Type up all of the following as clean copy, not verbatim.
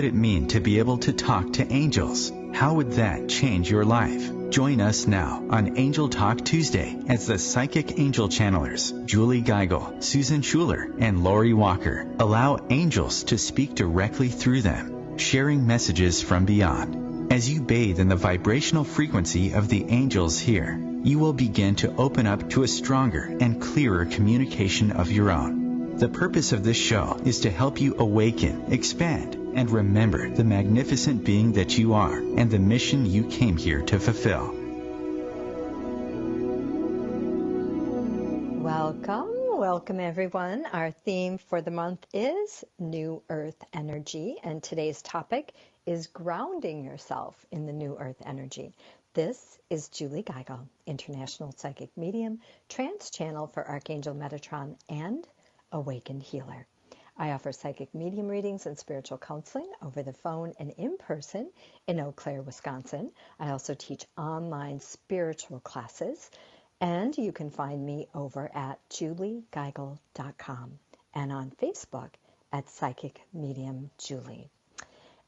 would it mean to be able to talk to angels? How would that change your life? Join us now on Angel Talk Tuesday as the psychic angel channelers Julie Geigel, Susan Schuler, and Lori Walker allow angels to speak directly through them, sharing messages from beyond. As you bathe in the vibrational frequency of the angels here, you will begin to open up to a stronger and clearer communication of your own. The purpose of this show is to help you awaken, expand, and remember the magnificent being that you are and the mission you came here to fulfill. Welcome everyone. Our theme for the month is New Earth Energy, and today's topic is grounding yourself in the New Earth Energy. This is Julie Geigel, International Psychic Medium, Trance Channel for Archangel Metatron, and Awakened Healer. I offer psychic medium readings and spiritual counseling over the phone and in person in Eau Claire, Wisconsin. I also teach online spiritual classes, and you can find me over at juliegeigel.com and on Facebook at Psychic Medium Julie.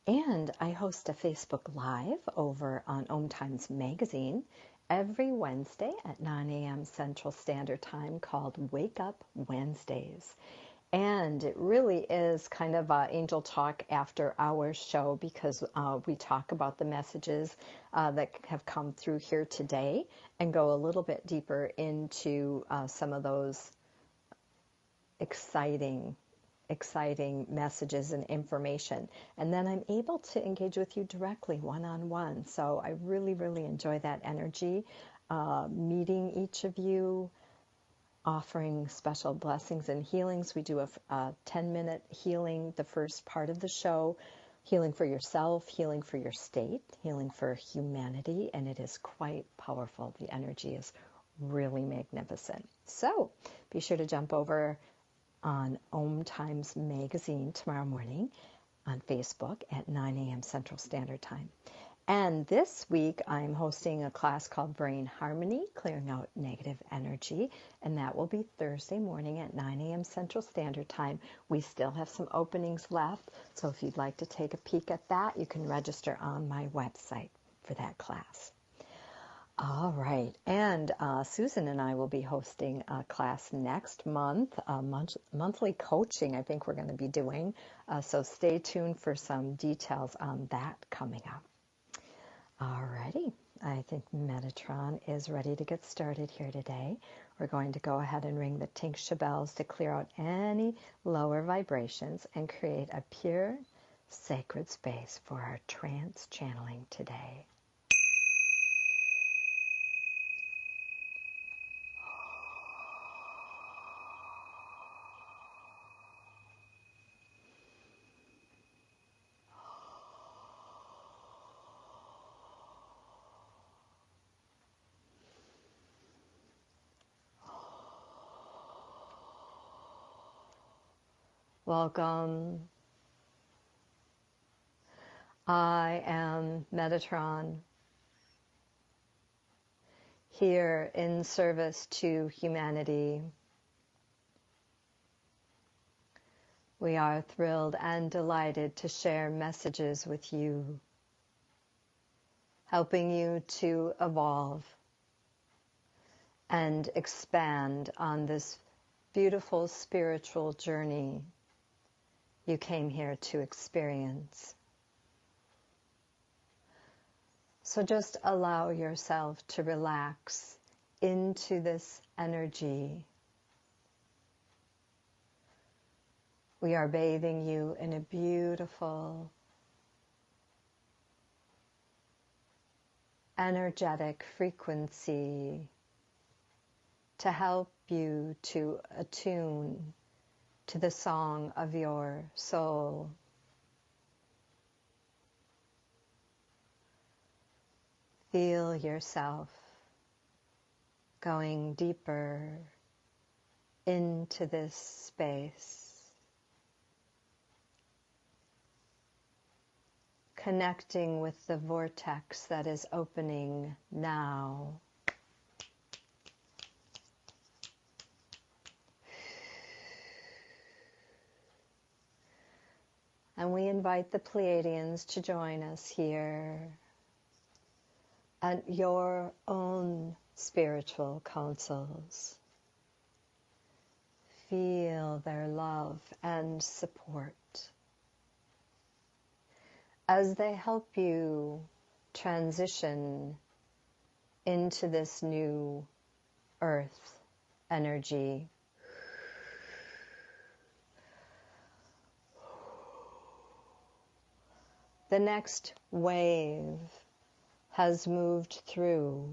And I host a Facebook Live over on OMTimes magazine every Wednesday at 9 a.m. Central Standard Time called Wake Up Wednesdays. And it really is kind of an Angel Talk after hours show because we talk about the messages that have come through here today and go a little bit deeper into some of those exciting messages and information. And then I'm able to engage with you directly one-on-one. So I really, really enjoy that energy, meeting each of you, offering special blessings and healings. We do a 10-minute healing, the first part of the show, healing for yourself, healing for your state, healing for humanity, and it is quite powerful. The energy is really magnificent. So be sure to jump over on OMTimes magazine tomorrow morning on Facebook at 9 a.m. Central Standard Time. And this week, I'm hosting a class called Brain Harmony, Clearing Out Negative Energy, and that will be Thursday morning at 9 a.m. Central Standard Time. We still have some openings left, so if you'd like to take a peek at that, you can register on my website for that class. All right, and Susan and I will be hosting a class next month, monthly coaching I think we're going to be doing, so stay tuned for some details on that coming up. Alrighty, I think Metatron is ready to get started here today. We're going to go ahead and ring the tingsha bells to clear out any lower vibrations and create a pure, sacred space for our trance channeling today. Welcome. I am Metatron, here in service to humanity. We are thrilled and delighted to share messages with you, helping you to evolve and expand on this beautiful spiritual journey you came here to experience. So just allow yourself to relax into this energy. We are bathing you in a beautiful, energetic frequency to help you to attune to the song of your soul. Feel yourself going deeper into this space, connecting with the vortex that is opening now. And we invite the Pleiadians to join us here at your own spiritual councils. Feel their love and support as they help you transition into this new earth energy. The next wave has moved through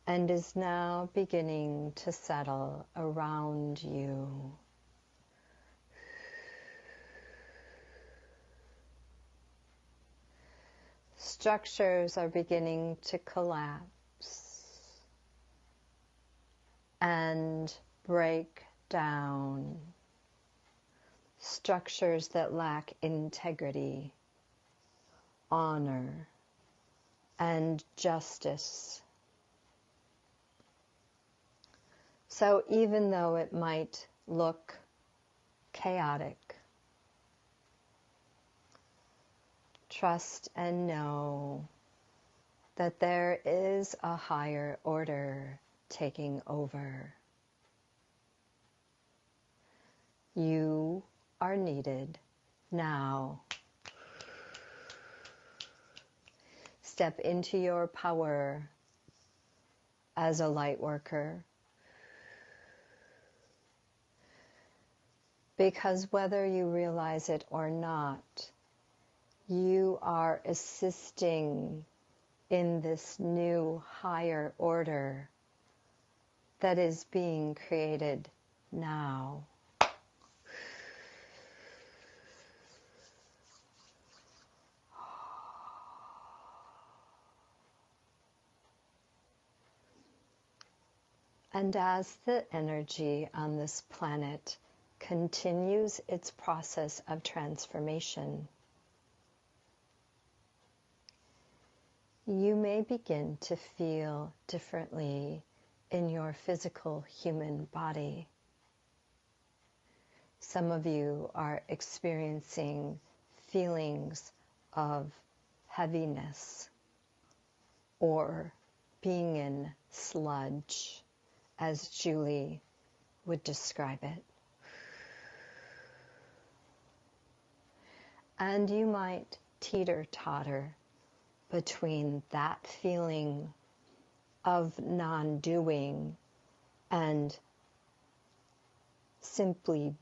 and is now beginning to settle around you. Structures are beginning to collapse and break down. Structures that lack integrity, honor, and justice. So even though it might look chaotic, trust and know that there is a higher order taking over. You are needed now. Step into your power as a light worker. Because whether you realize it or not, you are assisting in this new higher order that is being created now. And as the energy on this planet continues its process of transformation, you may begin to feel differently in your physical human body. Some of you are experiencing feelings of heaviness or being in sludge, as Julie would describe it. And you might teeter-totter between that feeling of non-doing and simply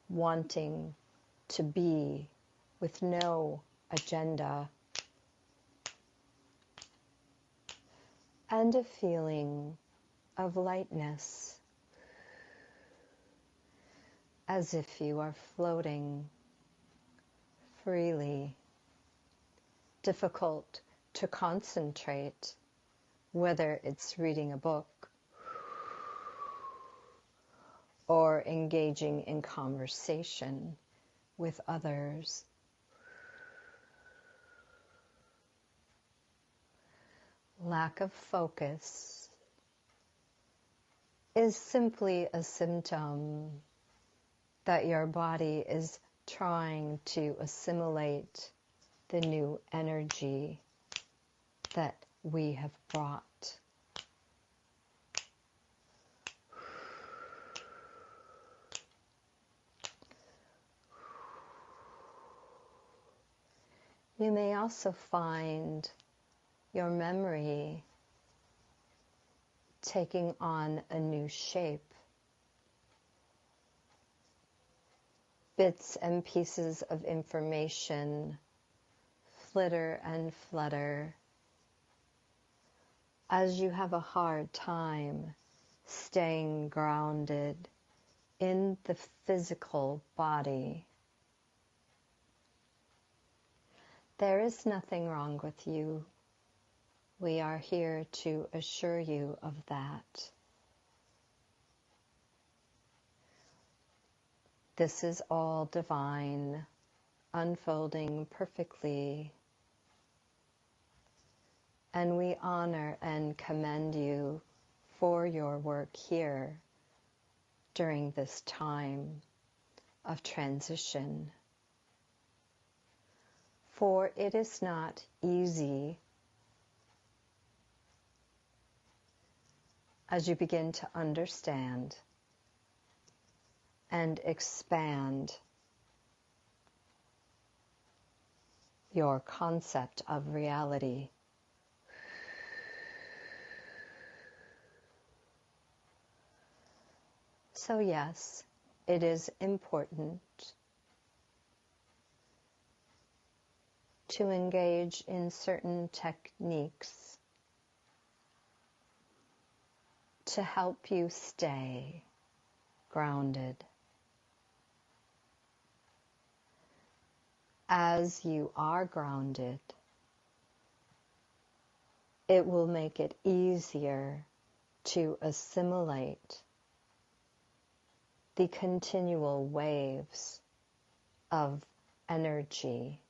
wanting to be with no agenda, and a feeling of lightness, as if you are floating freely. Difficult to concentrate, whether it's reading a book or engaging in conversation with others. Lack of focus is simply a symptom that your body is trying to assimilate the new energy that we have brought. You may also find your memory taking on a new shape. Bits and pieces of information flitter and flutter as you have a hard time staying grounded in the physical body. There is nothing wrong with you. We are here to assure you of that. This is all divine, unfolding perfectly. And we honor and commend you for your work here during this time of transition. For it is not easy as you begin to understand and expand your concept of reality. So yes, it is important to engage in certain techniques to help you stay grounded. As you are grounded, it will make it easier to assimilate the continual waves of energy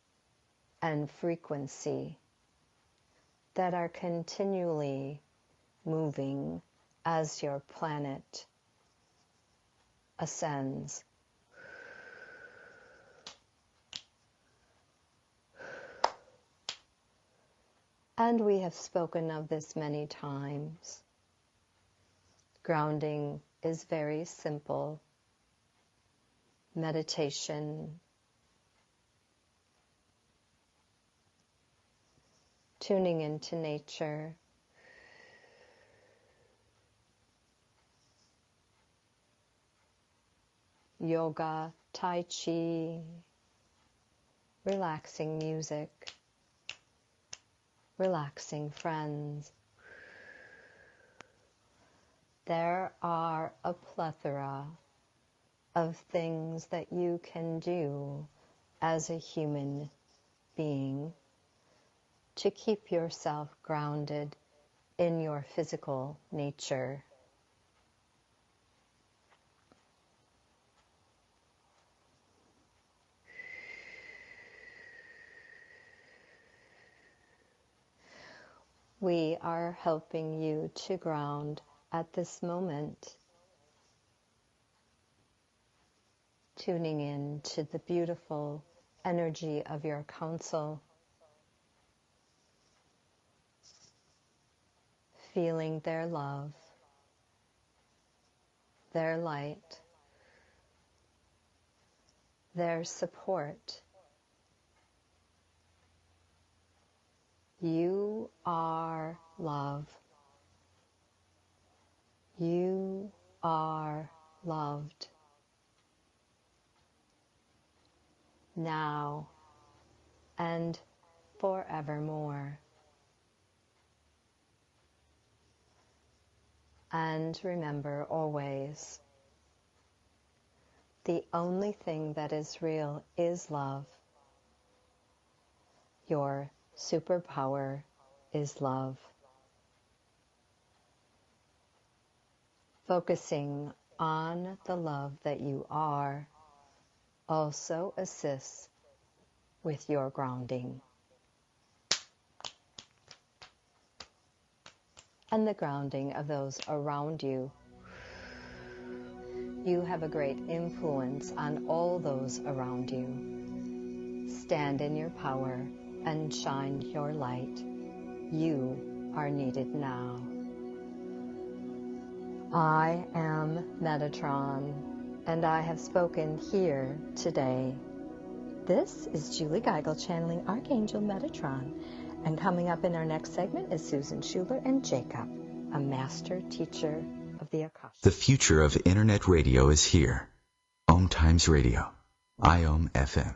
and frequency that are continually moving as your planet ascends. And we have spoken of this many times. Grounding is very simple. Meditation, tuning into nature, yoga, tai chi, relaxing music, relaxing friends. There are a plethora of things that you can do as a human being to keep yourself grounded in your physical nature. We are helping you to ground at this moment, tuning in to the beautiful energy of your council, feeling their love, their light, their support. You are love. You are loved. Now and forevermore. And remember always, the only thing that is real is love. Your superpower is love. Focusing on the love that you are also assists with your grounding and the grounding of those around you. You have a great influence on all those around you. Stand in your power and shine your light. You are needed now. I am Metatron, and I have spoken here today. This is Julie Geigel channeling Archangel Metatron, and coming up in our next segment is Susan Schuler and Jacob, a master teacher of the Akasha. The future of Internet radio is here. OMTimes Radio, IOM FM.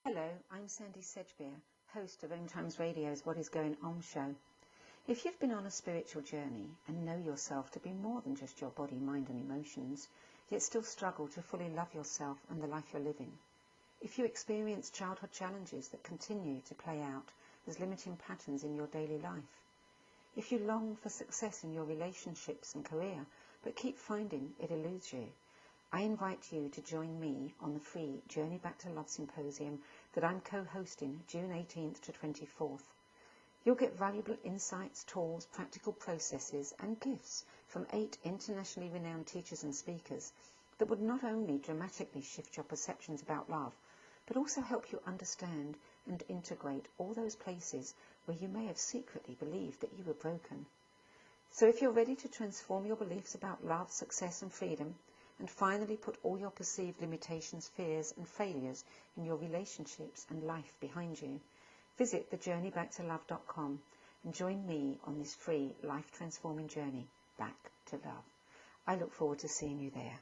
Hello, I'm Sandy Sedgbeer, host of OMTimes Radio's What Is Going On show. If you've been on a spiritual journey and know yourself to be more than just your body, mind and emotions, yet still struggle to fully love yourself and the life you're living, if you experience childhood challenges that continue to play out as limiting patterns in your daily life, if you long for success in your relationships and career but keep finding it eludes you, I invite you to join me on the free Journey Back to Love Symposium that I'm co-hosting June 18th to 24th. You'll get valuable insights, tools, practical processes and gifts from 8 internationally renowned teachers and speakers that would not only dramatically shift your perceptions about love, but also help you understand and integrate all those places where you may have secretly believed that you were broken. So if you're ready to transform your beliefs about love, success and freedom, and finally put all your perceived limitations, fears and failures in your relationships and life behind you, visit thejourneybacktolove.com and join me on this free life-transforming journey back to love. I look forward to seeing you there.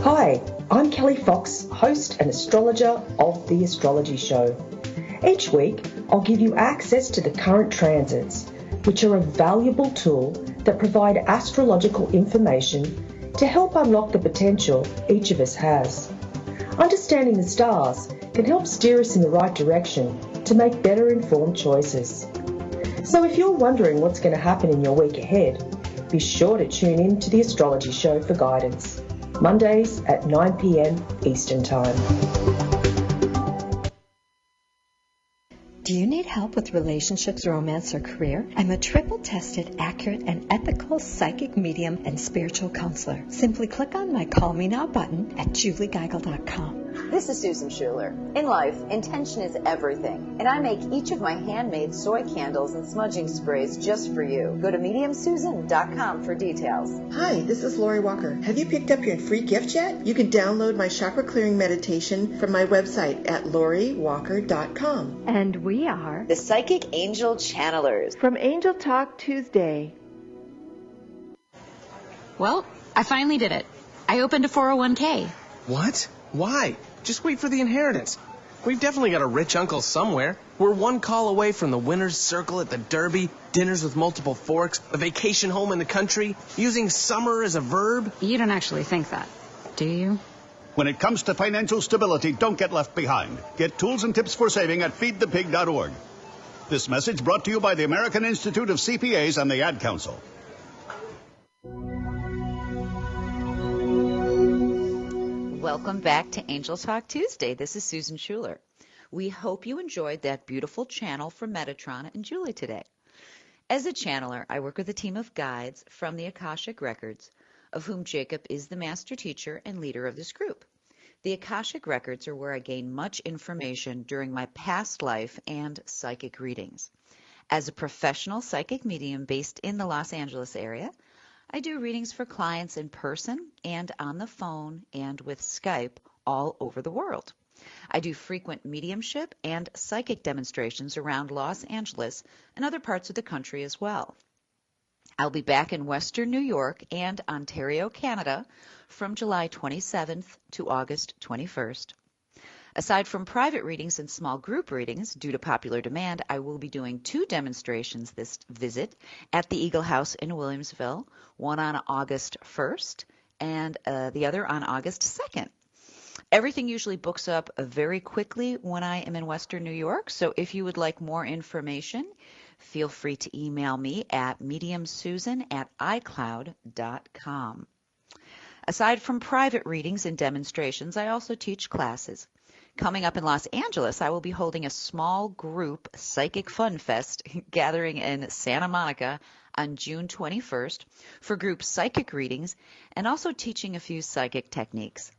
Hi, I'm Kelly Fox, host and astrologer of The Astrology Show. Each week, I'll give you access to the current transits, which are a valuable tool that provide astrological information to help unlock the potential each of us has. Understanding the stars can help steer us in the right direction to make better informed choices. So if you're wondering what's going to happen in your week ahead, be sure to tune in to The Astrology Show for guidance, Mondays at 9 p.m. Eastern Time. Do you need help with relationships, romance, or career? I'm a triple-tested, accurate, and ethical psychic medium and spiritual counselor. Simply click on my Call Me Now button at juliegeigel.com. This is Susan Schuler. In life, intention is everything, and I make each of my handmade soy candles and smudging sprays just for you. Go to mediumsusan.com for details. Hi, this is Lori Walker. Have you picked up your free gift yet? You can download my chakra clearing meditation from my website at loriwalker.com. And we are The Psychic Angel Channelers from Angel Talk Tuesday. Well, I finally did it. I opened a 401k. What? Why? Just wait for the inheritance. We've definitely got a rich uncle somewhere. We're one call away from the winner's circle at the Derby, dinners with multiple forks, a vacation home in the country, using summer as a verb. You don't actually think that, do you? When it comes to financial stability, don't get left behind. Get tools and tips for saving at feedthepig.org. This message brought to you by the American Institute of CPAs and the Ad Council. Welcome back to Angel Talk Tuesday. This is Susan Schuler. We hope you enjoyed that beautiful channel from Metatron and Julie today. As a channeler, I work with a team of guides from the Akashic Records, of whom Jacob is the master teacher and leader of this group. The Akashic Records are where I gain much information during my past life and psychic readings. As a professional psychic medium based in the Los Angeles area, I do readings for clients in person and on the phone and with Skype all over the world. I do frequent mediumship and psychic demonstrations around Los Angeles and other parts of the country as well. I'll be back in Western New York and Ontario, Canada from July 27th to August 21st. Aside from private readings and small group readings, due to popular demand, I will be doing 2 demonstrations this visit at the Eagle House in Williamsville, one on August 1st and the other on August 2nd. Everything usually books up very quickly when I am in Western New York, so if you would like more information, feel free to email me at mediumsusan@icloud.com. Aside from private readings and demonstrations, I also teach classes. Coming up in Los Angeles, I will be holding a small group Psychic Fun Fest gathering in Santa Monica on June 21st for group psychic readings and also teaching a few psychic techniques.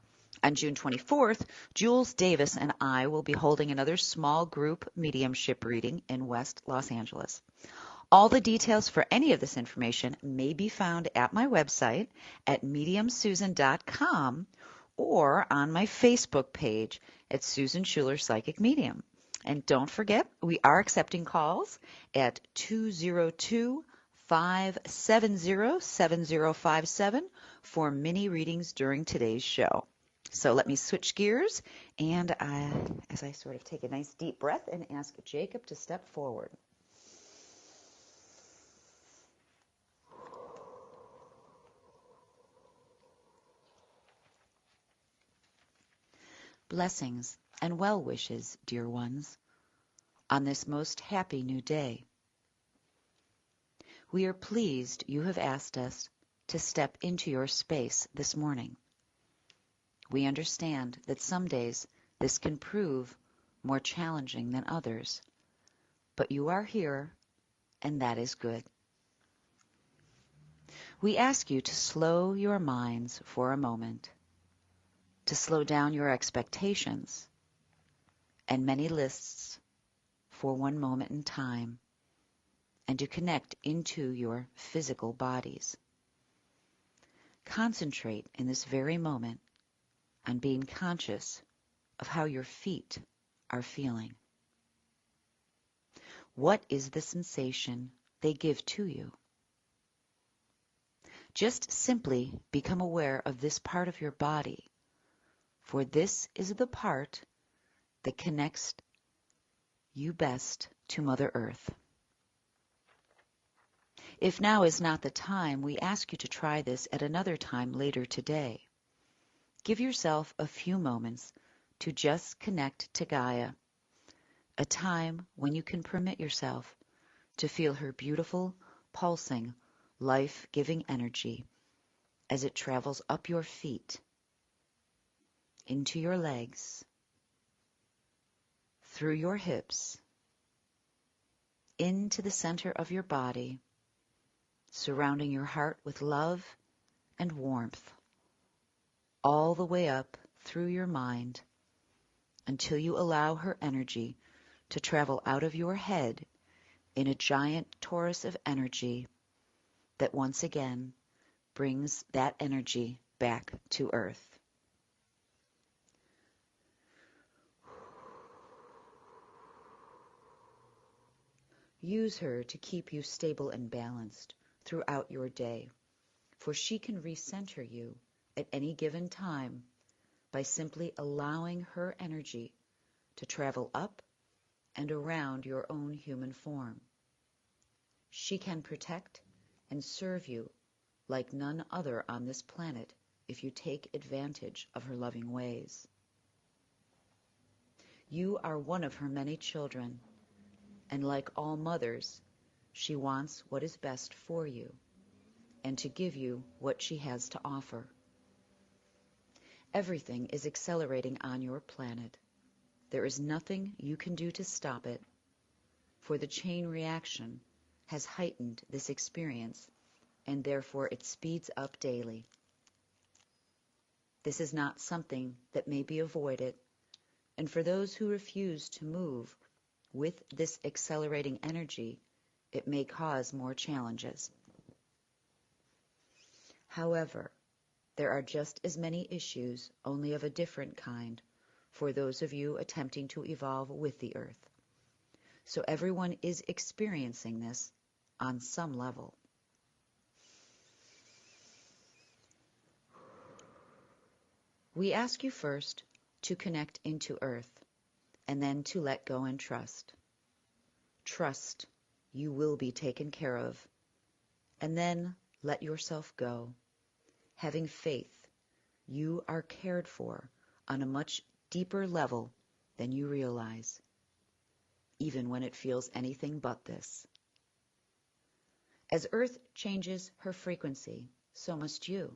On June 24th, Jules Davis and I will be holding another small group mediumship reading in West Los Angeles. All the details for any of this information may be found at my website at mediumsusan.com or on my Facebook page at Susan Schuler Psychic Medium. And don't forget, we are accepting calls at 202-570-7057 for mini readings during today's show. So let me switch gears, and as I sort of take a nice deep breath and ask Jacob to step forward. Blessings and well wishes, dear ones, on this most happy new day. We are pleased you have asked us to step into your space this morning. We understand that some days this can prove more challenging than others, but you are here, and that is good. We ask you to slow your minds for a moment, to slow down your expectations and many lists for one moment in time, and to connect into your physical bodies. Concentrate in this very moment on being conscious of how your feet are feeling. What is the sensation they give to you? Just simply become aware of this part of your body, for this is the part that connects you best to Mother Earth. If now is not the time, we ask you to try this at another time later today. Give yourself a few moments to just connect to Gaia, a time when you can permit yourself to feel her beautiful, pulsing, life-giving energy as it travels up your feet, into your legs, through your hips, into the center of your body, surrounding your heart with love and warmth, all the way up through your mind until you allow her energy to travel out of your head in a giant torus of energy that once again brings that energy back to Earth. Use her to keep you stable and balanced throughout your day, for she can recenter you at any given time by simply allowing her energy to travel up and around your own human form. She can protect and serve you like none other on this planet if you take advantage of her loving ways. You are one of her many children, and like all mothers, she wants what is best for you and to give you what she has to offer. Everything is accelerating on your planet. There is nothing you can do to stop it, for the chain reaction has heightened this experience, and therefore it speeds up daily. This is not something that may be avoided, and for those who refuse to move with this accelerating energy, it may cause more challenges. However, there are just as many issues, only of a different kind, for those of you attempting to evolve with the Earth. So everyone is experiencing this on some level. We ask you first to connect into Earth, and then to let go and trust. Trust you will be taken care of, and then let yourself go, having faith you are cared for on a much deeper level than you realize, even when it feels anything but this. As Earth changes her frequency, so must you.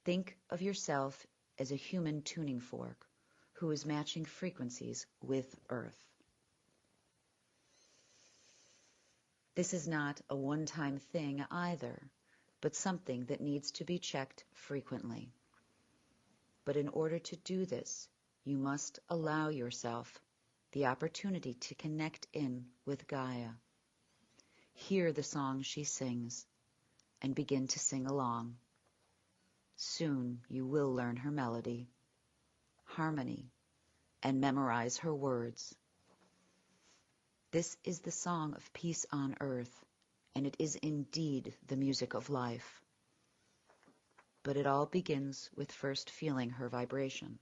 Think of yourself as a human tuning fork who is matching frequencies with Earth. This is not a one-time thing either, but something that needs to be checked frequently. But in order to do this, you must allow yourself the opportunity to connect in with Gaia. Hear the song she sings and begin to sing along. Soon you will learn her melody, harmony, and memorize her words. This is the song of peace on earth, and it is indeed the music of life. But it all begins with first feeling her vibration.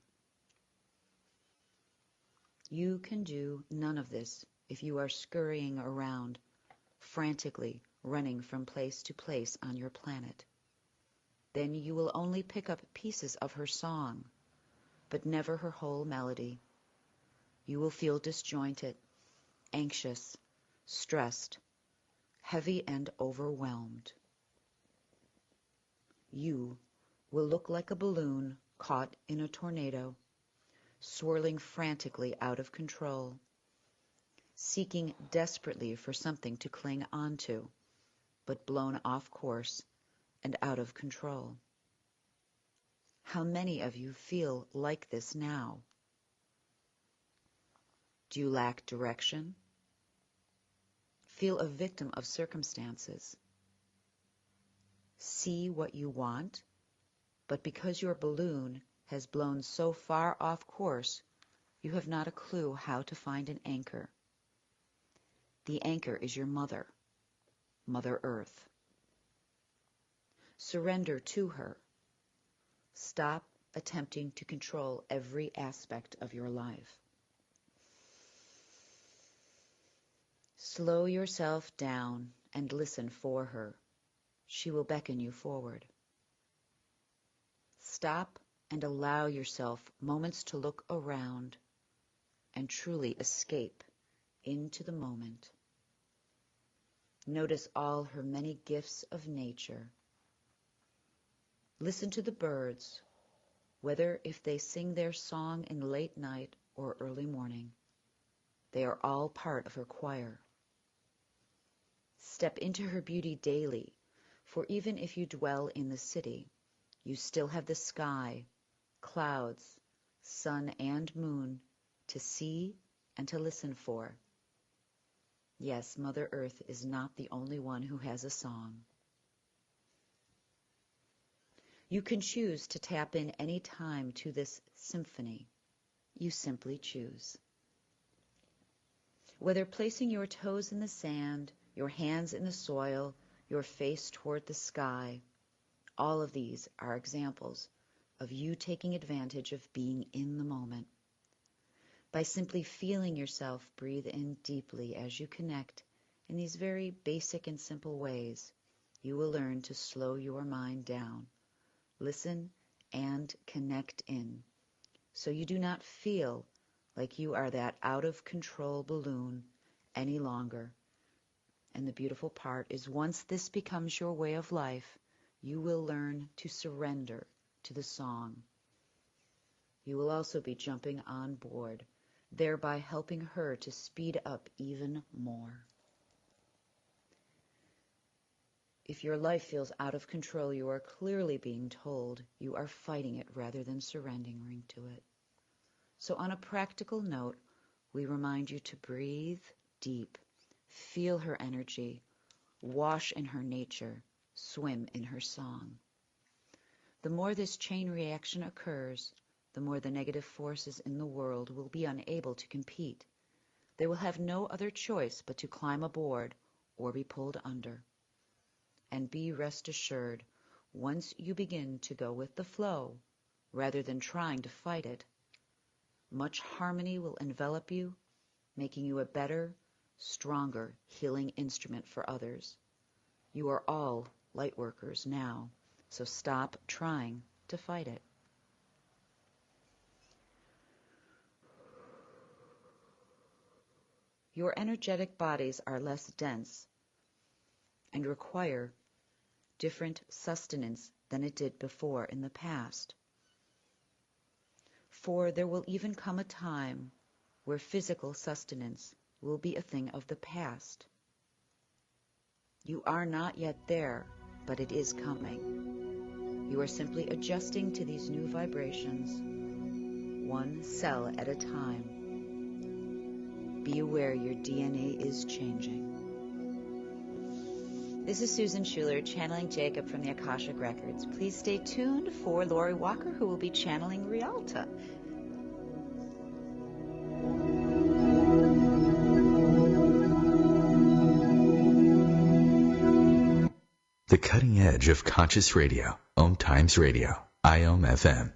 You can do none of this if you are scurrying around, frantically running from place to place on your planet. Then you will only pick up pieces of her song, but never her whole melody. You will feel disjointed, anxious, stressed, heavy and overwhelmed. You will look like a balloon caught in a tornado, swirling frantically out of control, seeking desperately for something to cling onto, but blown off course and out of control. How many of you feel like this now? Do you lack direction? Feel a victim of circumstances? See what you want, but because your balloon has blown so far off course, you have not a clue how to find an anchor. The anchor is your mother, Mother Earth. Surrender to her. Stop attempting to control every aspect of your life. Slow yourself down and listen for her. She will beckon you forward. Stop and allow yourself moments to look around and truly escape into the moment. Notice all her many gifts of nature. Listen to the birds, whether if they sing their song in late night or early morning. They are all part of her choir. Step into her beauty daily, for even if you dwell in the city, you still have the sky, clouds, sun, and moon to see and to listen for. Yes, Mother Earth is not the only one who has a song. You can choose to tap in any time to this symphony. You simply choose. Whether placing your toes in the sand, your hands in the soil, your face toward the sky, all of these are examples of you taking advantage of being in the moment. By simply feeling yourself breathe in deeply as you connect in these very basic and simple ways, you will learn to slow your mind down, listen, and connect in, so you do not feel like you are that out-of-control balloon any longer. And the beautiful part is once this becomes your way of life, you will learn to surrender to the song. You will also be jumping on board, thereby helping her to speed up even more. If your life feels out of control, you are clearly being told you are fighting it rather than surrendering to it. So on a practical note, we remind you to breathe deep, feel her energy, wash in her nature, swim in her song. The more this chain reaction occurs, the more the negative forces in the world will be unable to compete. They will have no other choice but to climb aboard or be pulled under. And be rest assured, once you begin to go with the flow, rather than trying to fight it, much harmony will envelop you, making you a better, stronger healing instrument for others. You are all light workers now, so stop trying to fight it. Your energetic bodies are less dense and require different sustenance than it did before in the past. For there will even come a time where physical sustenance will be a thing of the past. You are not yet there, but it is coming. You are simply adjusting to these new vibrations, one cell at a time. Be aware your DNA is changing. This is Susan Schuler, channeling Jacob from the Akashic Records. Please stay tuned for Lori Walker, who will be channeling Rialta. The cutting edge of conscious radio, OMTimes Radio, IOM FM.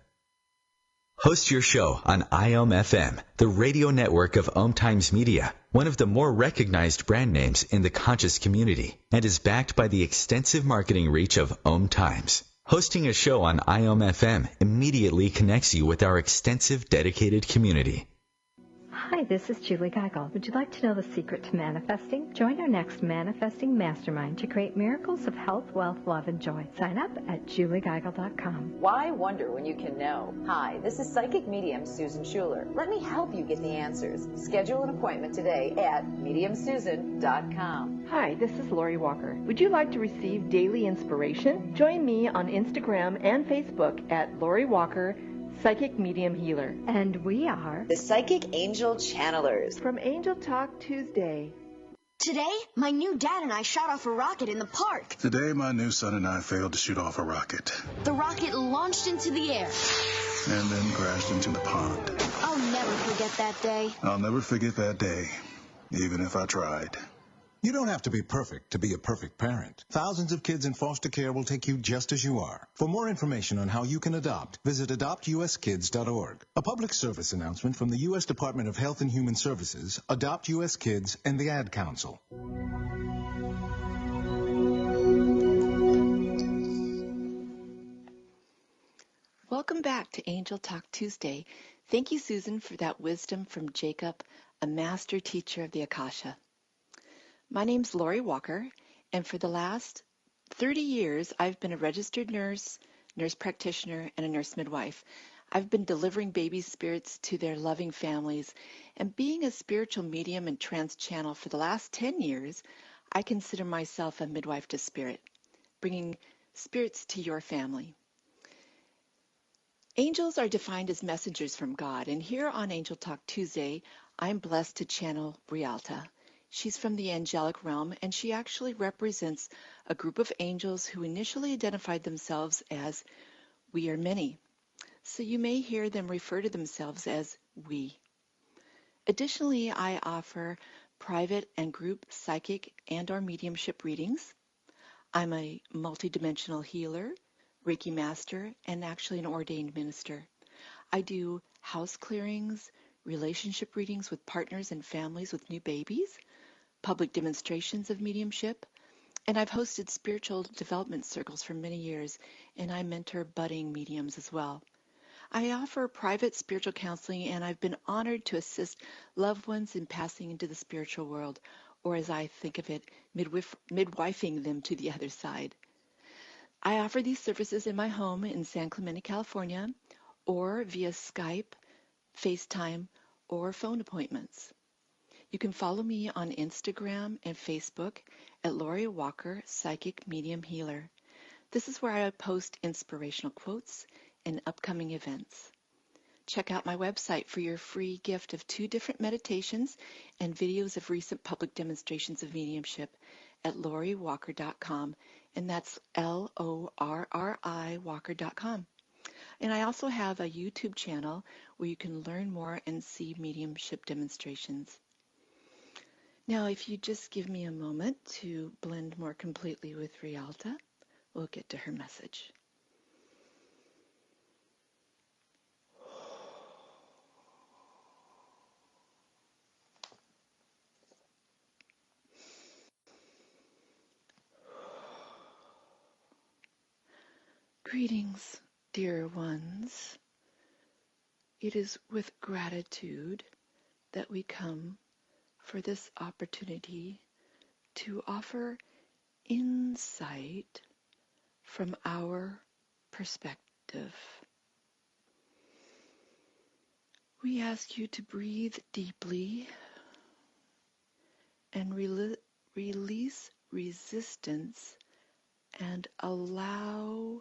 Host your show on IOM FM, the radio network of OMTimes Media, one of the more recognized brand names in the conscious community, and is backed by the extensive marketing reach of OMTimes. Hosting a show on IOM FM immediately connects you with our extensive dedicated community. Hi, this is Julie Geigel. Would you like to know the secret to manifesting? Join our next Manifesting Mastermind to create miracles of health, wealth, love, and joy. Sign up at juliegeigel.com. Why wonder when you can know? Hi, this is psychic medium Susan Schuler. Let me help you get the answers. Schedule an appointment today at mediumsusan.com. Hi, this is Lori Walker. Would you like to receive daily inspiration? Join me on Instagram and Facebook at Lori Walker, Psychic Medium Healer. And we are The Psychic Angel Channelers. From Angel Talk Tuesday. Today, my new dad and I shot off a rocket in the park. Today, my new son and I failed to shoot off a rocket. The rocket launched into the air. And then crashed into the pond. I'll never forget that day. I'll never forget that day, even if I tried. You don't have to be perfect to be a perfect parent. Thousands of kids in foster care will take you just as you are. For more information on how you can adopt, visit adoptuskids.org. A public service announcement from the U.S. Department of Health and Human Services, Adopt U.S. Kids, and the Ad Council. Welcome back to Angel Talk Tuesday. Thank you, Susan, for that wisdom from Jacob, a master teacher of the Akasha. My name's Lori Walker, and for the last 30 years, I've been a registered nurse, nurse practitioner, and a nurse midwife. I've been delivering baby spirits to their loving families, and being a spiritual medium and trance channel for the last 10 years, I consider myself a midwife to spirit, bringing spirits to your family. Angels are defined as messengers from God, and here on Angel Talk Tuesday, I'm blessed to channel Rialta. She's from the angelic realm, and she actually represents a group of angels who initially identified themselves as we are many. So you may hear them refer to themselves as we. Additionally, I offer private and group psychic and or mediumship readings. I'm a multidimensional healer, Reiki master, and actually an ordained minister. I do house clearings, relationship readings with partners and families with new babies, public demonstrations of mediumship, and I've hosted spiritual development circles for many years, and I mentor budding mediums as well. I offer private spiritual counseling, and I've been honored to assist loved ones in passing into the spiritual world, or as I think of it, midwifing them to the other side. I offer these services in my home in San Clemente, California, or via Skype, FaceTime, or phone appointments. You can follow me on Instagram and Facebook at Lori Walker, Psychic Medium Healer. This is where I post inspirational quotes and upcoming events. Check out my website for your free gift of 2 different meditations and videos of recent public demonstrations of mediumship at loriwalker.com, and that's LORRI Walker.com. And I also have a YouTube channel where you can learn more and see mediumship demonstrations. Now, if you just give me a moment to blend more completely with Rialta, we'll get to her message. Greetings, dear ones. It is with gratitude that we come for this opportunity to offer insight from our perspective. We ask you to breathe deeply and release resistance and allow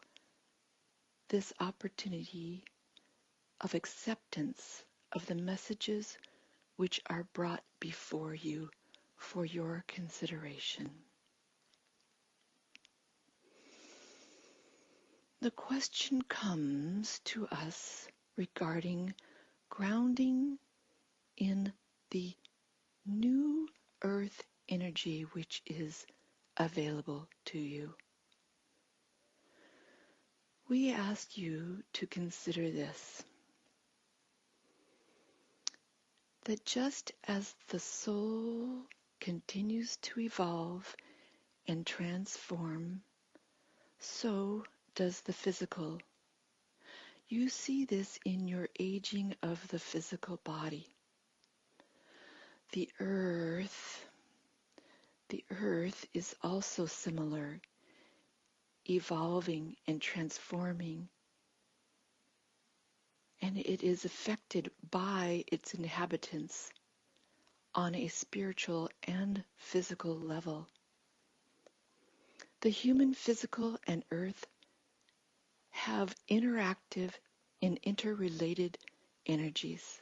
this opportunity of acceptance of the messages which are brought before you for your consideration. The question comes to us regarding grounding in the new earth energy which is available to you. We ask you to consider this, that just as the soul continues to evolve and transform, so does the physical. You see this in your aging of the physical body. The earth is also similar, evolving and transforming, and it is affected by its inhabitants on a spiritual and physical level. The human physical and earth have interactive and interrelated energies.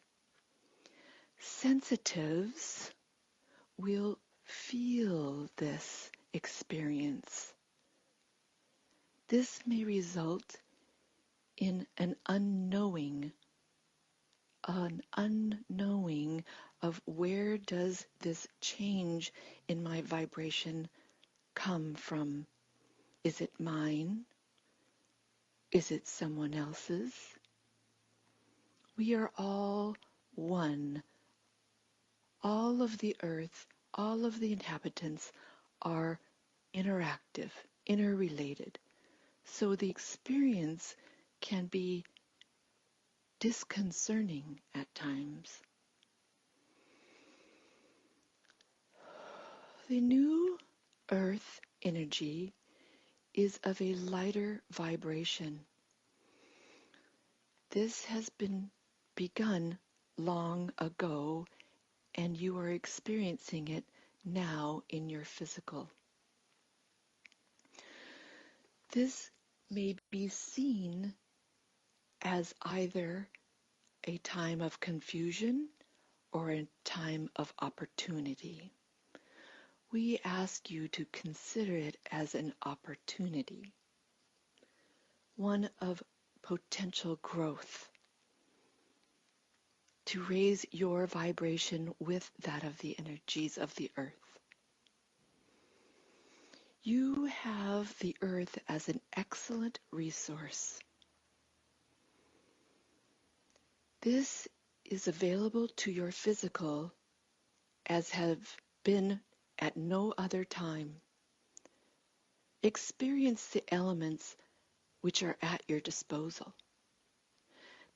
Sensitives will feel this experience. This may result in an unknowing of where does this change in my vibration come from? Is it mine? Is it someone else's? We are all one. All of the earth, all of the inhabitants are interactive, interrelated. So the experience can be disconcerting at times. The new earth energy is of a lighter vibration. This has been begun long ago, and you are experiencing it now in your physical. This may be seen as either a time of confusion or a time of opportunity. We ask you to consider it as an opportunity, one of potential growth, to raise your vibration with that of the energies of the earth. You have the earth as an excellent resource. This is available to your physical as have been at no other time. Experience the elements which are at your disposal.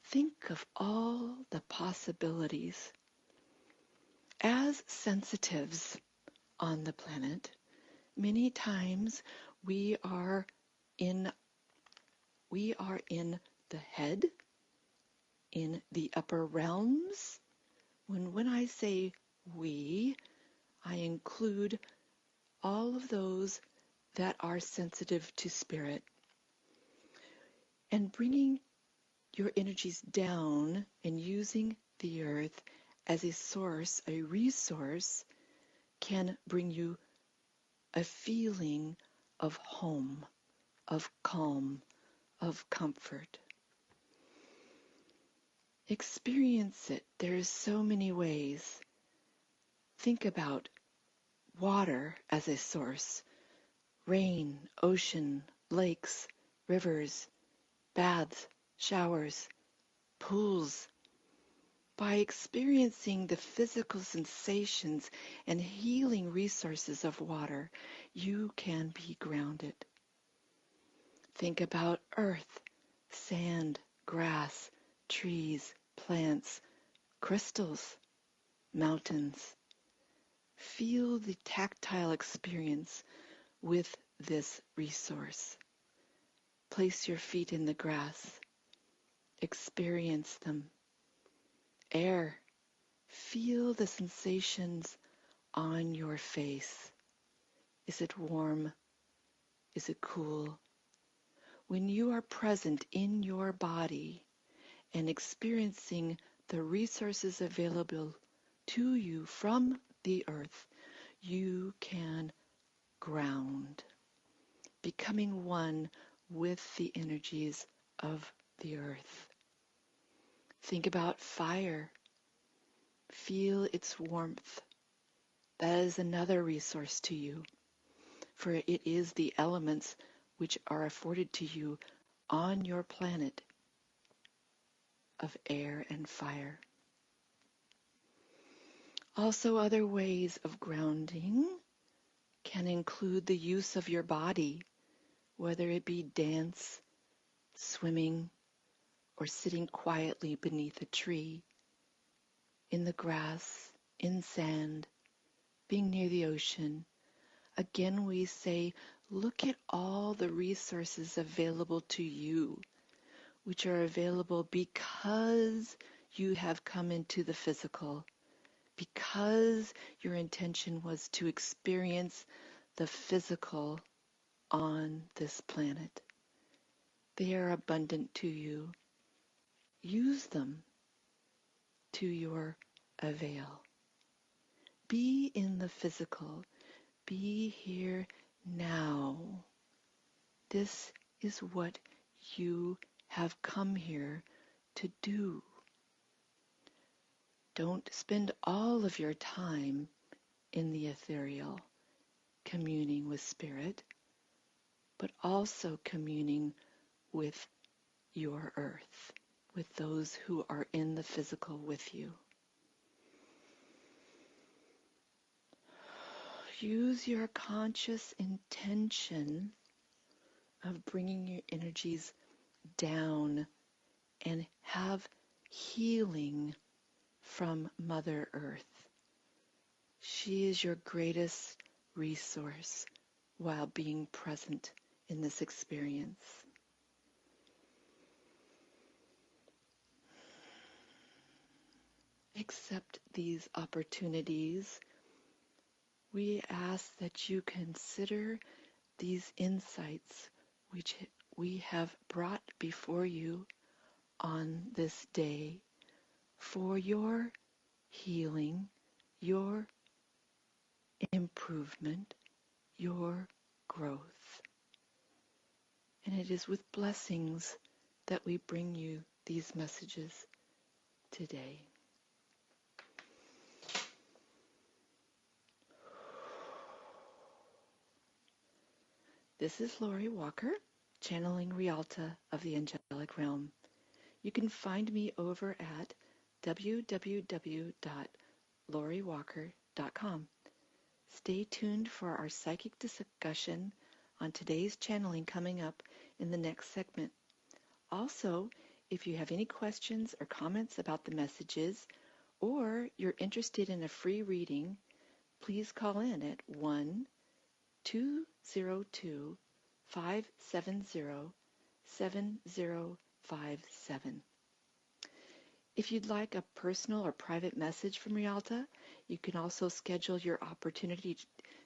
Think of all the possibilities. As sensitives on the planet, many times we are in the head, in the upper realms. When I say we, I include all of those that are sensitive to spirit. And bringing your energies down and using the earth as a source, a resource, can bring you a feeling of home, of calm, of comfort. Experience it. There's so many ways. Think about water as a source, rain, ocean, lakes, rivers, baths, showers, pools. By experiencing the physical sensations and healing resources of water, you can be grounded. Think about earth, sand, grass, trees, plants, crystals, mountains. Feel the tactile experience with this resource. Place your feet in the grass. Experience them. Air. Feel the sensations on your face. Is it warm? Is it cool? When you are present in your body and experiencing the resources available to you from the earth, you can ground, becoming one with the energies of the earth. Think about fire. Feel its warmth. That is another resource to you, for it is the elements which are afforded to you on your planet of air and fire. Also, other ways of grounding can include the use of your body, whether it be dance, swimming, or sitting quietly beneath a tree, in the grass, in sand, being near the ocean. Again, we say, look at all the resources available to you, which are available because you have come into the physical, because your intention was to experience the physical on this planet. They are abundant to you. Use them to your avail. Be in the physical. Be here now. This is what you have come here to do. Don't spend all of your time in the ethereal, communing with spirit, but also communing with your earth, with those who are in the physical with you. Use your conscious intention of bringing your energies down and have healing from Mother Earth. She is your greatest resource while being present in this experience. Accept these opportunities. We ask that you consider these insights which we have brought before you on this day for your healing, your improvement, your growth. And it is with blessings that we bring you these messages today. This is Lori Walker, channeling Rialta of the Angelic Realm. You can find me over at www.loriwalker.com. Stay tuned for our psychic discussion on today's channeling coming up in the next segment. Also, if you have any questions or comments about the messages, or you're interested in a free reading, please call in at 1-202-570-7057. If you'd like a personal or private message from Rialta, you can also schedule your opportunity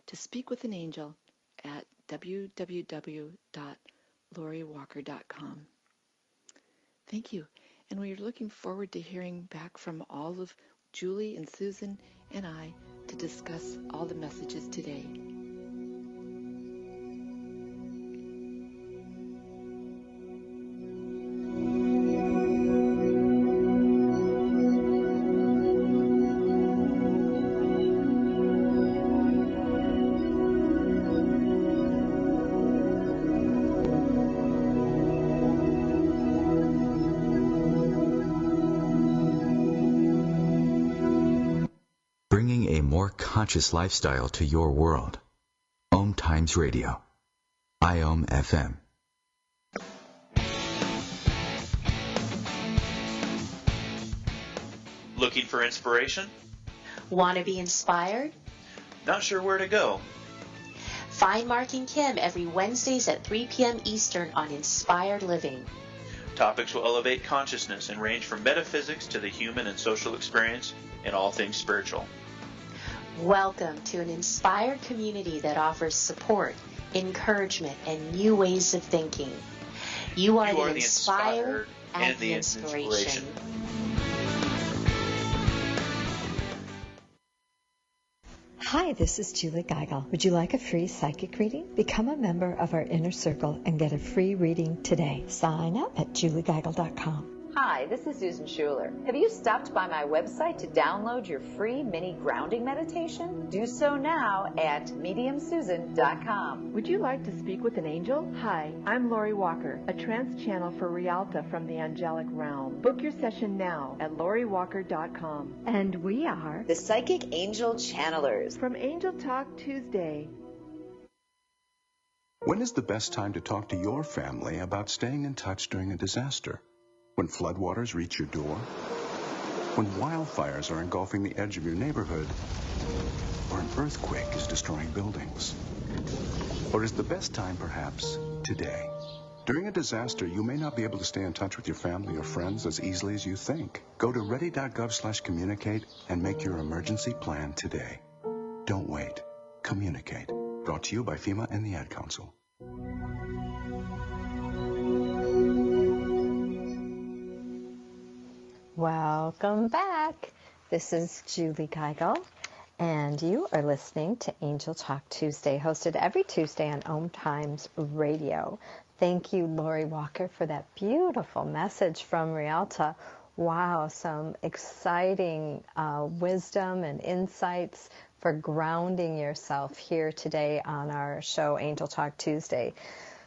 to speak with an angel at www.loriwalker.com. Thank you, and we are looking forward to hearing back from all of Julie and Susan and I to discuss all the messages today. Bringing a more conscious lifestyle to your world. OMTimes Radio. IOM FM. Looking for inspiration? Want to be inspired? Not sure where to go? Find Mark and Kim every Wednesdays at 3 p.m. Eastern on Inspired Living. Topics will elevate consciousness and range from metaphysics to the human and social experience and all things spiritual. Welcome to an inspired community that offers support, encouragement, and new ways of thinking. You are the inspired and the inspiration. Hi, this is Julie Geigel. Would you like a free psychic reading? Become a member of our inner circle and get a free reading today. Sign up at juliegeigel.com. Hi, this is Susan Schuler. Have you stopped by my website to download your free mini grounding meditation? Do so now at mediumsusan.com. Would you like to speak with an angel? Hi, I'm Lori Walker, a trance channel for Rialta from the Angelic Realm. Book your session now at loriwalker.com. And we are the Psychic Angel Channelers from Angel Talk Tuesday. When is the best time to talk to your family about staying in touch during a disaster? When floodwaters reach your door? when wildfires are engulfing the edge of your neighborhood, or an earthquake is destroying buildings? Or is the best time perhaps today? During a disaster, you may not be able to stay in touch with your family or friends as easily as you think. Go to ready.gov/communicate and make your emergency plan today. Don't wait. Communicate. Brought to you by FEMA and the Ad Council. Welcome back. This is Julie Geigel, and you are listening to Angel Talk Tuesday, hosted every Tuesday on OMTimes Radio. Thank you, Lori Walker, for that beautiful message from Rialta. Wow, some exciting wisdom and insights for grounding yourself here today on our show, Angel Talk Tuesday.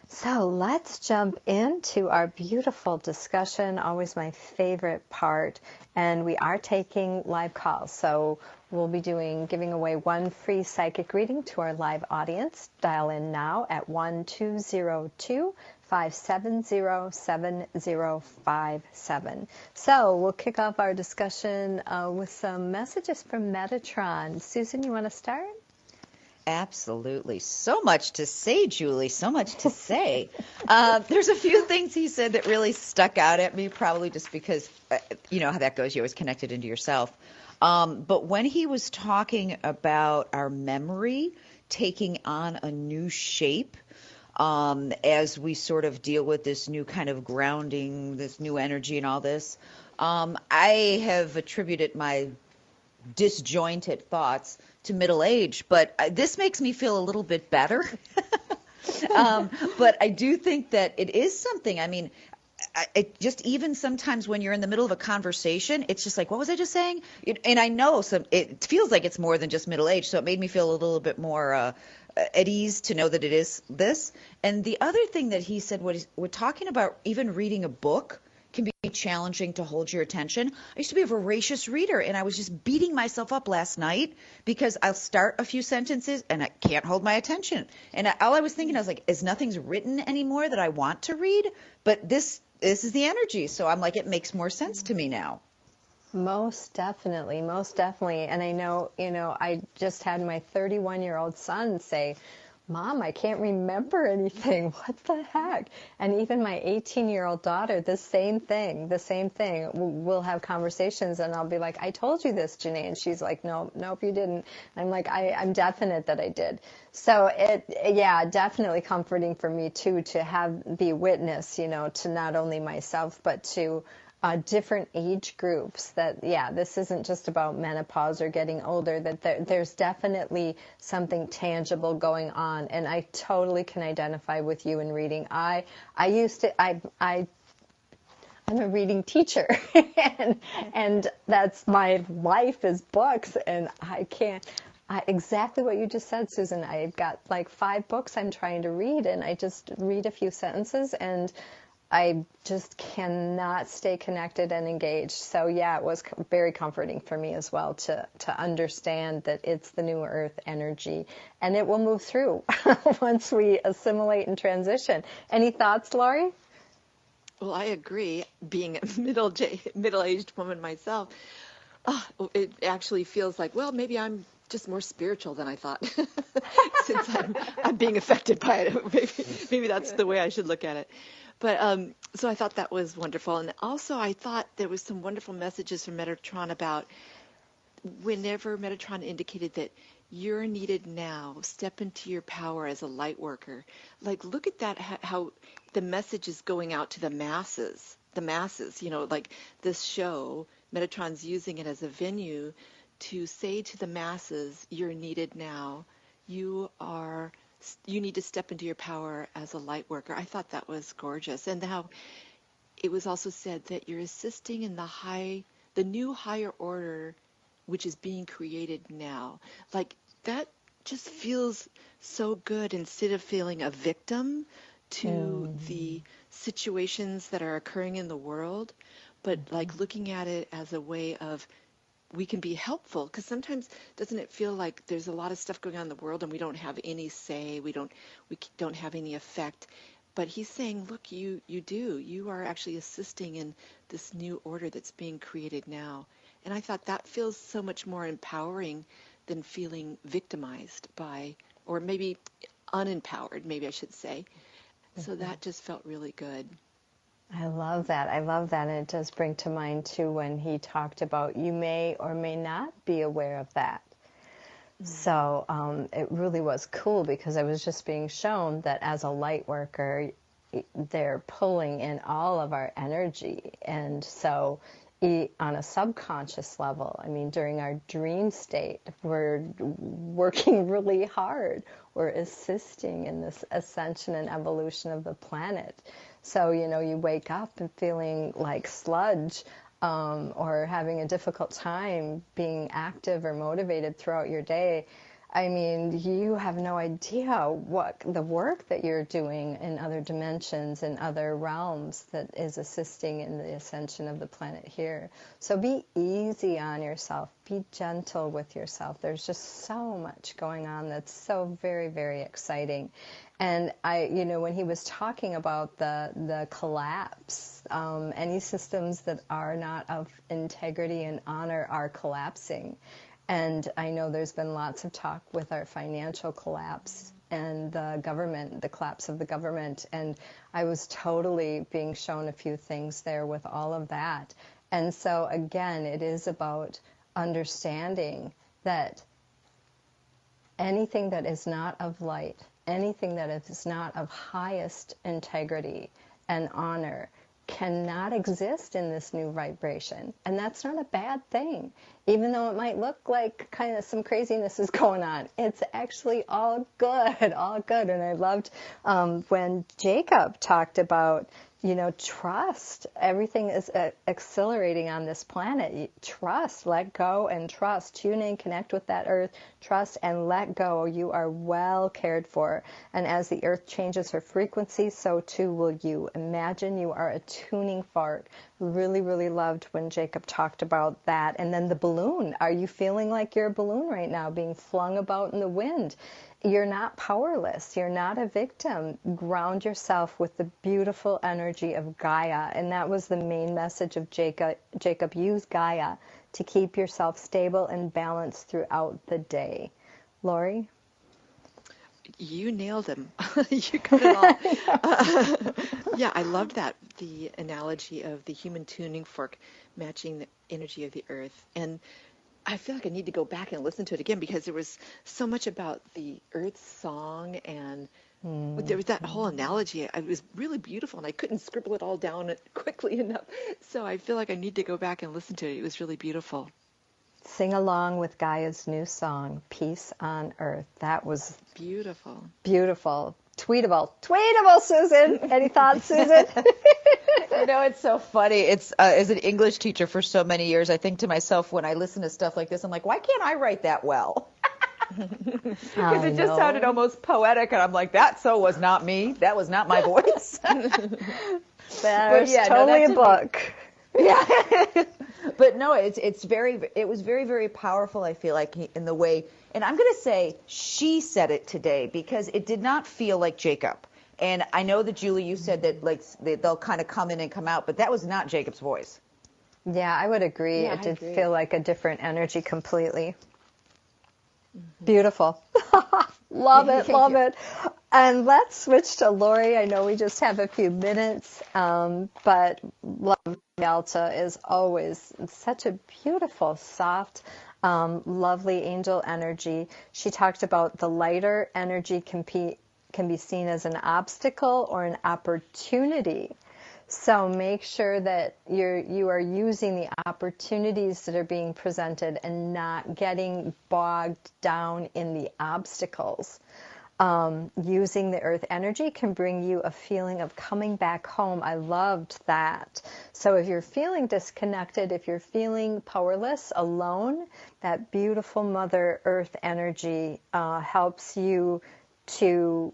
So let's jump into our beautiful discussion, always my favorite part, and we are taking live calls. So we'll be giving away one free psychic reading to our live audience. Dial in now at 1-202-570-7057. So we'll kick off our discussion with some messages from Metatron. Susan, you want to start? Absolutely. So much to say, Julie, so much to say. There's a few things he said that really stuck out at me, probably just because, you know how that goes. You always connect it into yourself. But when he was talking about our memory taking on a new shape as we sort of deal with this new kind of grounding, this new energy and all this, I have attributed my disjointed thoughts to middle age, but this makes me feel a little bit better. But I do think that it is something. I mean, it just even sometimes when you're in the middle of a conversation, it's just like, what was I just saying? And I know it feels like it's more than just middle age, so it made me feel a little bit more at ease to know that it is this. And the other thing that he said, we're talking about even reading a book can be challenging to hold your attention. I used to be a voracious reader, and I was just beating myself up last night because I'll start a few sentences and I can't hold my attention. And all I was thinking, I was like, nothing's written anymore that I want to read, but this is the energy. So I'm like, it makes more sense to me now. Most definitely, most definitely. And I know, I just had my 31-year-old son say, Mom, I can't remember anything. What the heck? And even my 18-year-old daughter, the same thing. We'll have conversations and I'll be like, I told you this, Janae. And she's like, nope, you didn't. I'm like, I'm definite that I did. So definitely comforting for me too, to be witness, to not only myself, but to different age groups, that this isn't just about menopause or getting older, that there's definitely something tangible going on. And I totally can identify with you in reading. I'm a reading teacher and that's my life is books, and exactly what you just said, Susan. I've got like 5 books I'm trying to read, and I just read a few sentences and I just cannot stay connected and engaged. So it was very comforting for me as well to understand that it's the new earth energy, and it will move through once we assimilate and transition. Any thoughts, Laurie? Well, I agree. Being a middle-aged woman myself, it actually feels like, well, maybe I'm just more spiritual than I thought, since I'm being affected by it. Maybe that's the way I should look at it. But so I thought that was wonderful. And also I thought there was some wonderful messages from Metatron about whenever Metatron indicated that you're needed now, step into your power as a light worker. Like, look at that, how the message is going out to the masses, like this show, Metatron's using it as a venue to say to the masses, you're needed now. You need to step into your power as a light worker. I thought that was gorgeous. And how it was also said that you're assisting in the new higher order, which is being created now. Like, that just feels so good, instead of feeling a victim to the situations that are occurring in the world, but like looking at it as a way of we can be helpful, because sometimes doesn't it feel like there's a lot of stuff going on in the world and we don't have any say, we don't have any effect. But he's saying, look, you are actually assisting in this new order that's being created now, And I thought that feels so much more empowering than feeling victimized by, or maybe unempowered, maybe I should say. So that just felt really good. I love that. I love that. And it does bring to mind, too, when he talked about you may or may not be aware of that. So it really was cool because I was just being shown that as a light worker, they're pulling in all of our energy. And so on a subconscious level, I mean, during our dream state, we're working really hard. We're assisting in this ascension and evolution of the planet. So, you know, you wake up and feeling like sludge, or having a difficult time being active or motivated throughout your day. I mean, you have no idea what the work that you're doing in other dimensions and other realms that is assisting in the ascension of the planet here. So be easy on yourself. Be gentle with yourself. There's just so much going on that's so very, very exciting. And you know, when he was talking about the collapse, any systems that are not of integrity and honor are collapsing. And I know there's been lots of talk with our financial collapse and the government, the collapse of the government. And I was totally being shown a few things there with all of that. And so, again, it is about understanding that anything that is not of light, anything that is not of highest integrity and honor cannot exist in this new vibration. And that's not a bad thing. Even though it might look like kind of some craziness is going on, it's actually all good, all good. And I loved when Jacob talked about, you know, trust. Everything is accelerating on this planet. Trust, let go and trust. Tune in, connect with that earth, trust and let go. You are well cared for. And as the earth changes her frequency, so too will you. Imagine you are a tuning fork. Really, really loved when Jacob talked about that. And then the balloon. Are you feeling like you're a balloon right now, being flung about in the wind? You're not powerless. You're not a victim. Ground yourself with the beautiful energy of Gaia. And that was the main message of Jacob. Jacob, use Gaia to keep yourself stable and balanced throughout the day. Lori? You nailed him. You got it all. Yeah, I loved that, the analogy of the human tuning fork matching the energy of the earth. And I feel like I need to go back and listen to it again because there was so much about the earth song and there was that whole analogy. It was really beautiful and I couldn't scribble it all down quickly enough. So I feel like I need to go back and listen to it. It was really beautiful. Sing along with Gaia's new song, Peace on Earth. That was beautiful. Beautiful. Tweetable, Susan. Any thoughts, Susan? You know, it's so funny. It's as an English teacher for so many years, I think to myself when I listen to stuff like this, I'm like, why can't I write that well? Because it just sounded almost poetic, and I'm like, that was not me. That was not my voice. That's totally a book. Yeah. But no, it was very, very powerful, I feel like, in the way, and I'm going to say she said it today because it did not feel like Jacob. And I know that, Julie, you said that like they'll kind of come in and come out, but that was not Jacob's voice. Yeah, I would agree. Yeah, it did feel like a different energy completely. Mm-hmm. Beautiful. Love it. And let's switch to Lori. I know we just have a few minutes, but love Rialta is always such a beautiful, soft, lovely angel energy. She talked about the lighter energy can be seen as an obstacle or an opportunity. So make sure that you are using the opportunities that are being presented and not getting bogged down in the obstacles. Using the earth energy can bring you a feeling of coming back home. I loved that. So if you're feeling disconnected, if you're feeling powerless, alone, that beautiful Mother Earth energy helps you to,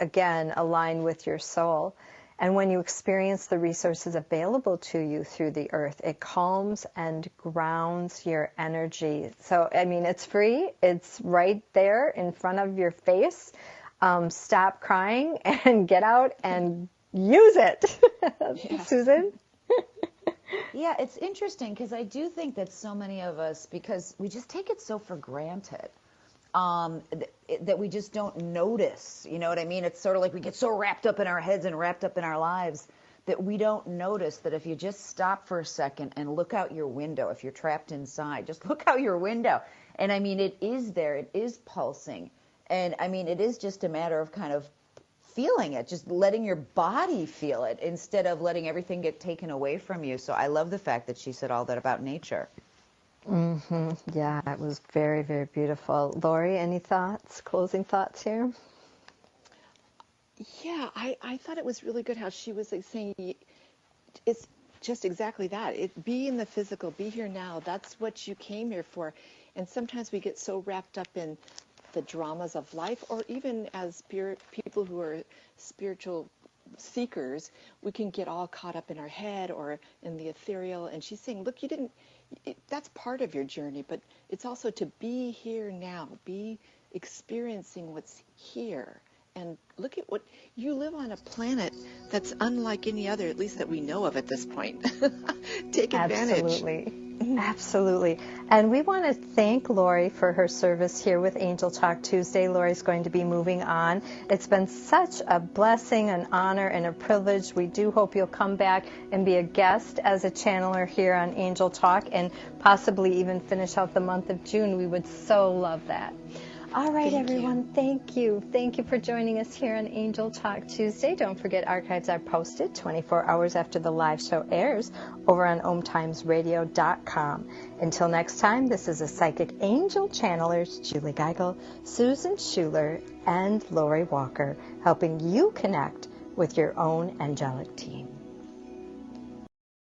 again, align with your soul. And when you experience the resources available to you through the earth, it calms and grounds your energy. So, I mean, it's free. It's right there in front of your face. Stop crying and get out and use it. Yeah. Susan? Yeah, it's interesting because I do think that so many of us, because we just take it so for granted, that we just don't notice. You know what I mean? It's sort of like we get so wrapped up in our heads and wrapped up in our lives that we don't notice that if you just stop for a second and look out your window, if you're trapped inside, just look out your window. And I mean, it is there, it is pulsing. And I mean, it is just a matter of kind of feeling it, just letting your body feel it instead of letting everything get taken away from you. So I love the fact that she said all that about nature. Yeah, it was very, very beautiful. Lori, any thoughts, closing thoughts here? Yeah, I thought it was really good how she was like saying it's just exactly that. Be in the physical, be here now. That's what you came here for. And sometimes we get so wrapped up in the dramas of life, or even as people who are spiritual seekers, we can get all caught up in our head or in the ethereal. And she's saying, look, that's part of your journey, but it's also to be here now, be experiencing what's here. And look at what you live on, a planet that's unlike any other, at least that we know of at this point. Take advantage. Absolutely. And we want to thank Lori for her service here with Angel Talk Tuesday. Lori's going to be moving on. It's been such a blessing, an honor, and a privilege. We do hope you'll come back and be a guest as a channeler here on Angel Talk and possibly even finish out the month of June. We would so love that. All right, everyone, thank you. Thank you for joining us here on Angel Talk Tuesday. Don't forget, archives are posted 24 hours after the live show airs over on OMTimesRadio.com. Until next time, this is a Psychic Angel Channelers, Julie Geigel, Susan Schuler, and Lori Walker, helping you connect with your own angelic team.